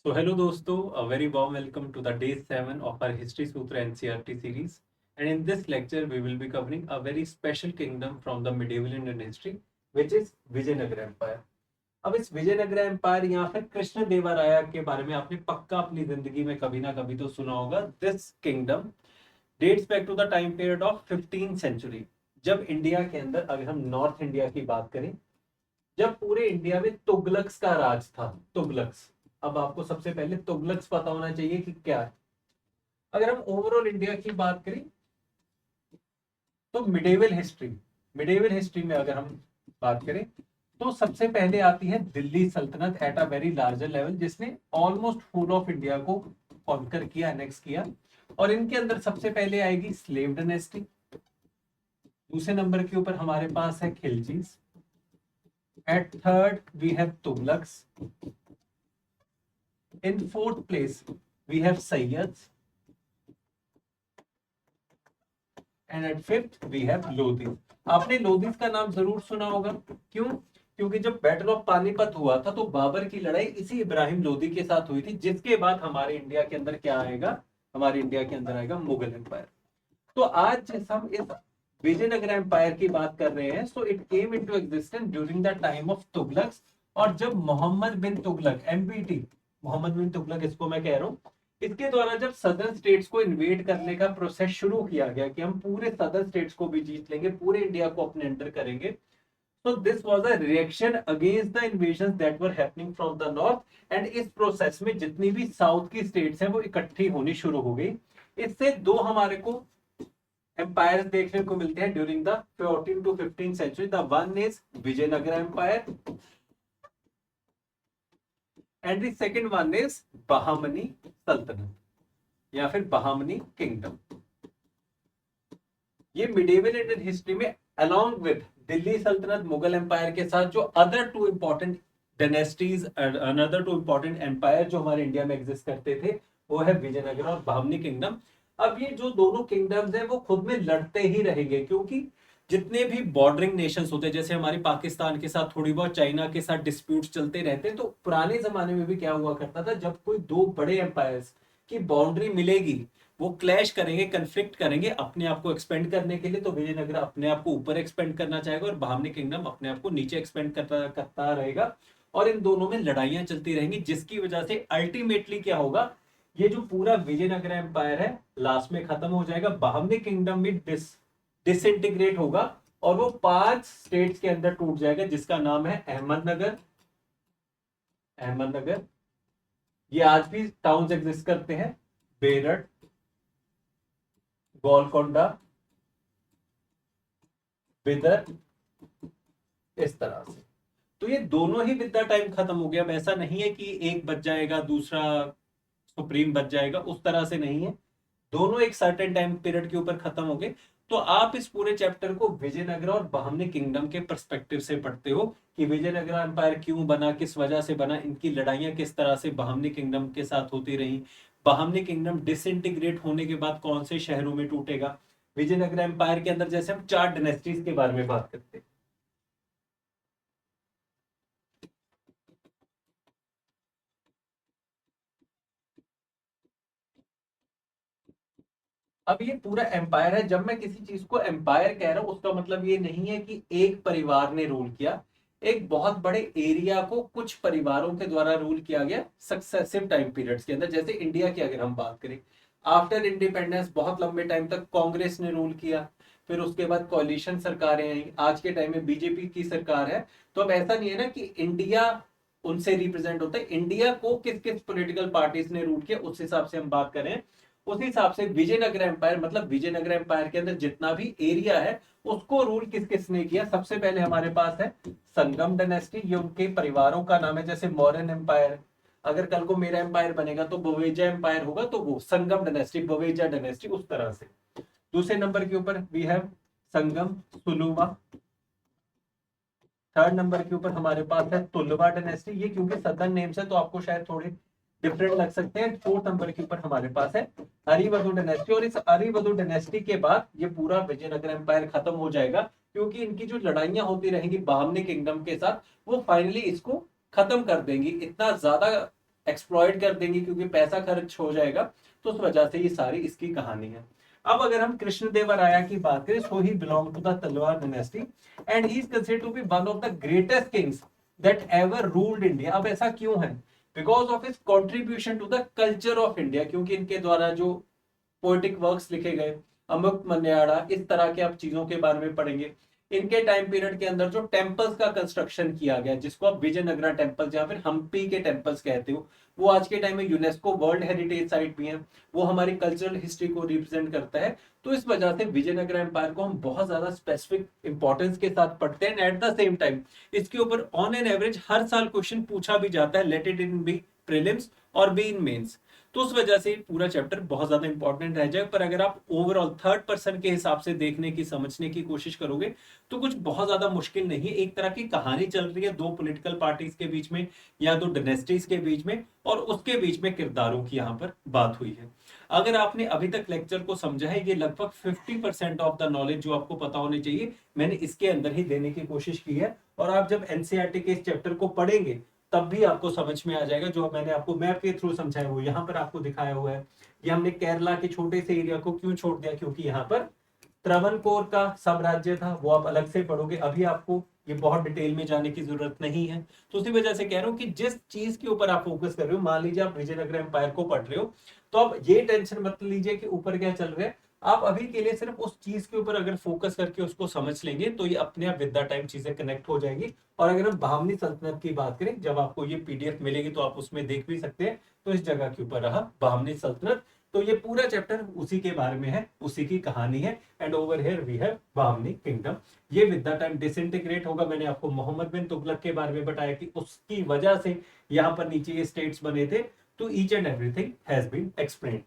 So hello दोस्तों, a very warm welcome to the day 7 of our History Sutra NCERT series. And in this lecture, we will be covering a very special kingdom from the medieval Indian history, which is Vijayanagara Empire. अब इस Vijayanagara empire या फिर कृष्ण देवराया के बारे में आपने पक्का अपनी जिंदगी में कभी ना कभी तो सुना होगा। This kingdom dates back to the time period of 15th century, जब इंडिया के अंदर, अगर हम नॉर्थ इंडिया की बात करें, जब पूरे इंडिया में तुगलक्स का राज था। तुगलक्स, अब आपको सबसे पहले तुगलक्स पता होना चाहिए कि क्या है। अगर हम ओवरऑल इंडिया की बात करें तो मिडेवल हिस्ट्री में अगर हम बात करें तो सबसे पहले आती है दिल्ली सल्तनत at a very larger level, जिसने ऑलमोस्ट फुल ऑफ इंडिया को कॉन्कर किया, एनेक्स किया। और इनके अंदर सबसे पहले आएगी स्लेव डायनेस्टी। दूसरे नंबर के ऊपर हमारे पास है Khiljis. At third we have Tughlaqs. In fourth place, we have Sayyids, and at fifth we have Lodhi's. आपने लोधीज का नाम जरूर सुना होगा। क्यों? क्योंकि जब बैटल ऑफ पानीपत हुआ था तो बाबर की लड़ाई इसी इब्राहिम लोधी के साथ हुई थी, जिसके बाद हमारे इंडिया के अंदर क्या आएगा? हमारे इंडिया के अंदर आएगा मुगल एम्पायर। तो आज जिस हम इस विजयनगर एम्पायर की बात कर रहे हैं, so it came into existence during the time of Tughlaqs. और जब मोहम्मद बिन तुगलक, एमबीटी, मोहम्मद बिन तुगलक इसको मैं कह रहा हूं, इसके द्वारा जब सदर्न स्टेट्स को इन्वेड करने का प्रोसेस शुरू किया गया कि हम पूरे सदर्न स्टेट्स को भी जीत लेंगे, पूरे इंडिया को अपने अंडर करेंगे, तो this was a reaction against the invasion that were happening from the north. And इस प्रोसेस में जितनी भी साउथ की स्टेट्स हैं वो इकट्ठी होनी शुरू हो गई। इससे दो हमारे को एम्पायर्स देखने को मिलते हैं during the 14 to 15 century. The one is Vijayanagar empire and the second one is Bahmani सल्तनत या फिर बहामनी किंगडम। ये मिडिवल इंडियन हिस्ट्री में अलोंग विद दिल्ली सल्तनत, मुगल एम्पायर के साथ जो other two important dynasties, another two important empire जो हमारे इंडिया में एग्जिस्ट करते थे, वो है विजयनगर और बहामनी किंगडम। अब ये जो दोनों किंगडम्स हैं वो खुद में लड़ते ही रहेंगे, क्योंकि जितने भी बॉर्डरिंग नेशंस होते हैं, जैसे हमारी पाकिस्तान के साथ थोड़ी बहुत चाइना के साथ डिस्प्यूट्स चलते रहते हैं, तो पुराने जमाने में भी क्या हुआ करता था, जब कोई दो बड़े एम्पायर्स की बाउंड्री मिलेगी, वो क्लैश करेंगे, कंफ्लिक्ट करेंगे अपने आप को एक्सपेंड करने के लिए, तो विजयनगर अपने आप को ऊपर एक्सपेंड करना चाहेगा और बहामनी किंगडम अपने आप को नीचे एक्सपेंड करता करता रहेगा। और इन दोनों में लड़ाइयां चलती रहेंगी, जिसकी वजह से अल्टीमेटली क्या होगा, ये जो पूरा विजयनगर एम्पायर है लास्ट में खत्म हो जाएगा, बहामनी किंगडम में डिसइंटीग्रेट होगा और वो 5 स्टेट्स के अंदर टूट जाएगा, जिसका नाम है अहमदनगर। अहमदनगर, ये आज भी टाउन्स एग्जिस्ट करते हैं, बेरठ, गोलकोंडा, बिदर, इस तरह से। तो ये दोनों ही विद द टाइम खत्म हो गया। अब ऐसा नहीं है कि एक बच जाएगा दूसरा सुप्रीम बच जाएगा, उस तरह से नहीं है, दोनों एक सर्टेन टाइम पीरियड के ऊपर खत्म हो गए। तो आप इस पूरे चैप्टर को विजयनगर और बहामनी किंगडम के पर्सपेक्टिव से पढ़ते हो कि विजयनगर एम्पायर क्यों बना, किस वजह से बना, इनकी लड़ाइयां किस तरह से बहामनी किंगडम के साथ होती रही, बहामनी किंगडम डिसइंटीग्रेट होने के बाद कौन से शहरों में टूटेगा। विजयनगर एम्पायर के अंदर जैसे हम 4 डायनेस्टीज के बारे में बात करते हैं। अब ये पूरा एम्पायर है। जब मैं किसी चीज को एम्पायर कह रहा हूं, उसका मतलब ये नहीं है कि एक परिवार ने रूल किया। एक बहुत बड़े एरिया को कुछ परिवारों के द्वारा रूल किया गया सक्सेसिव टाइम पीरियड्स के अंदर। जैसे इंडिया की अगर हम बात करें, आफ्टर इंडिपेंडेंस बहुत लंबे टाइम तक कांग्रेस ने रूल किया, फिर उसके बाद कॉलिशन सरकारें आई, आज के टाइम में बीजेपी की सरकार है। तो अब ऐसा नहीं है ना कि इंडिया उनसे रिप्रेजेंट होता है, इंडिया को किस किस पॉलिटिकल पार्टीज ने रूल किया उस हिसाब से हम बात करें। उस हिसाब से विजयनगर एम्पायर, मतलब विजयनगर एम्पायर के अंदर जितना भी एरिया है उसको रूल किस किसने किया। सबसे पहले हमारे पास है संगम डायनेस्टी, ये उनके परिवारों का नाम है। जैसे मौर्यन एम्पायर, अगर कल को मेरा एम्पायर बनेगा तो बवेजा एम्पायर होगा, तो वो संगम डायनेस्टी, बवेजा डायनेस्टी, उस तरह से। दूसरे नंबर के ऊपर we have Sangam Saluva. Third number के ऊपर हमारे पास है तुलवा डायनेस्टी, ये क्योंकि सदर्न नेम्स है तो आपको शायद थोड़े डिफरेंट लग सकते हैं। फोर्थ नंबर के ऊपर हमारे पास है हरिवधु डायनेस्टी। और इस हरिवधु डायनेस्टी के बाद ये पूरा विजयनगर एम्पायर खत्म हो जाएगा, क्योंकि इनकी जो लड़ाइयां होती रहेंगी बहामनी किंगडम के साथ, वो फाइनली इसको खत्म कर देंगी। इतना ज्यादा एक्सप्लॉइट कर देंगे क्योंकि पैसा खर्च हो जाएगा। तो उस वजह से ये सारी इसकी कहानी है। अब अगर हम कृष्णदेवराया की बात करें, so he belong to the Tuluva dynasty and he is considered to be one of the greatest kings that ever ruled India. अब ऐसा क्यों है? Because of his contribution to the culture of India, क्योंकि इनके द्वारा जो पोएटिक वर्क्स लिखे गए, अमुक मन्याड़ा, इस तरह के आप चीजों के बारे में पढ़ेंगे। इनके टाइम पीरियड के अंदर जो टेम्पल्स का कंस्ट्रक्शन किया गया, जिसको आप विजयनगरा टेम्पल्स या फिर हम्पी के टेम्पल्स कहते हो, वो आज के टाइम में यूनेस्को वर्ल्ड हेरिटेज साइट भी है। वो हमारी कल्चरल हिस्ट्री को रिप्रेजेंट करता है। तो इस वजह से विजयनगरा एम्पायर को हम बहुत ज्यादा स्पेसिफिक इंपॉर्टेंस के साथ पढ़ते हैं। एट द सेम टाइम इसके ऊपर ऑन एन एवरेज हर साल क्वेश्चन पूछा भी जाता है, let it in be prelims और बी इन मेंस। तो उस वजह से पूरा चैप्टर बहुत ज्यादा इंपॉर्टेंट रह जाए। पर अगर आप ओवरऑल थर्ड पर्सन के हिसाब से देखने की, समझने की कोशिश करोगे तो कुछ बहुत ज्यादा मुश्किल नहीं है। एक तरह की कहानी चल रही है दो पॉलिटिकल पार्टीज के बीच में या दो डायनेस्टीज के बीच में, और उसके बीच में किरदारों की यहाँ पर बात हुई है। अगर आपने अभी तक लेक्चर को समझा है, ये लगभग 50% ऑफ द नॉलेज जो आपको पता होनी चाहिए मैंने इसके अंदर ही देने की कोशिश की है। और आप जब एनसीईआरटी के इस चैप्टर को पढ़ेंगे तब भी आपको समझ में आ जाएगा। जो मैंने आपको मैप के थ्रू समझाया वो यहाँ पर आपको दिखाया हुआ है। ये हमने केरला के छोटे से एरिया को क्यों छोड़ दिया, क्योंकि यहाँ पर त्रावणकोर का साम्राज्य था, वो आप अलग से पढ़ोगे, अभी आपको ये बहुत डिटेल में जाने की जरूरत नहीं है। तो उसी वजह से कह रहा हूँ कि जिस चीज के ऊपर आप फोकस कर रहे हो, मान लीजिए आप विजयनगर एम्पायर को पढ़ रहे हो, तो आप ये टेंशन मत लीजिए कि ऊपर क्या चल रहा है। आप अभी के लिए सिर्फ उस चीज के ऊपर अगर फोकस करके उसको समझ लेंगे तो ये अपने आप विद द टाइम चीजें कनेक्ट हो जाएंगी। और अगर हम बहामनी सल्तनत की बात करें, जब आपको ये पीडीएफ मिलेगी तो आप उसमें देख भी सकते हैं। तो इस जगह के ऊपर रहा बहामनी सल्तनत। तो ये पूरा चैप्टर उसी के बारे में है, उसी की कहानी है। And over here we have Bahmani kingdom. ये विद द टाइम डिसइंटीग्रेट होगा। मैंने आपको मोहम्मद बिन तुगलक के बारे में बताया कि उसकी वजह से यहाँ पर नीचे ये स्टेट्स बने थे। तो each and everything has been explained.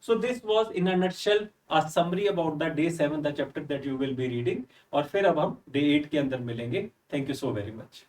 So this was in a nutshell a summary about the day 7 the chapter that you will be reading। और फिर अब हम day 8 के अंदर मिलेंगे। Thank you so very much।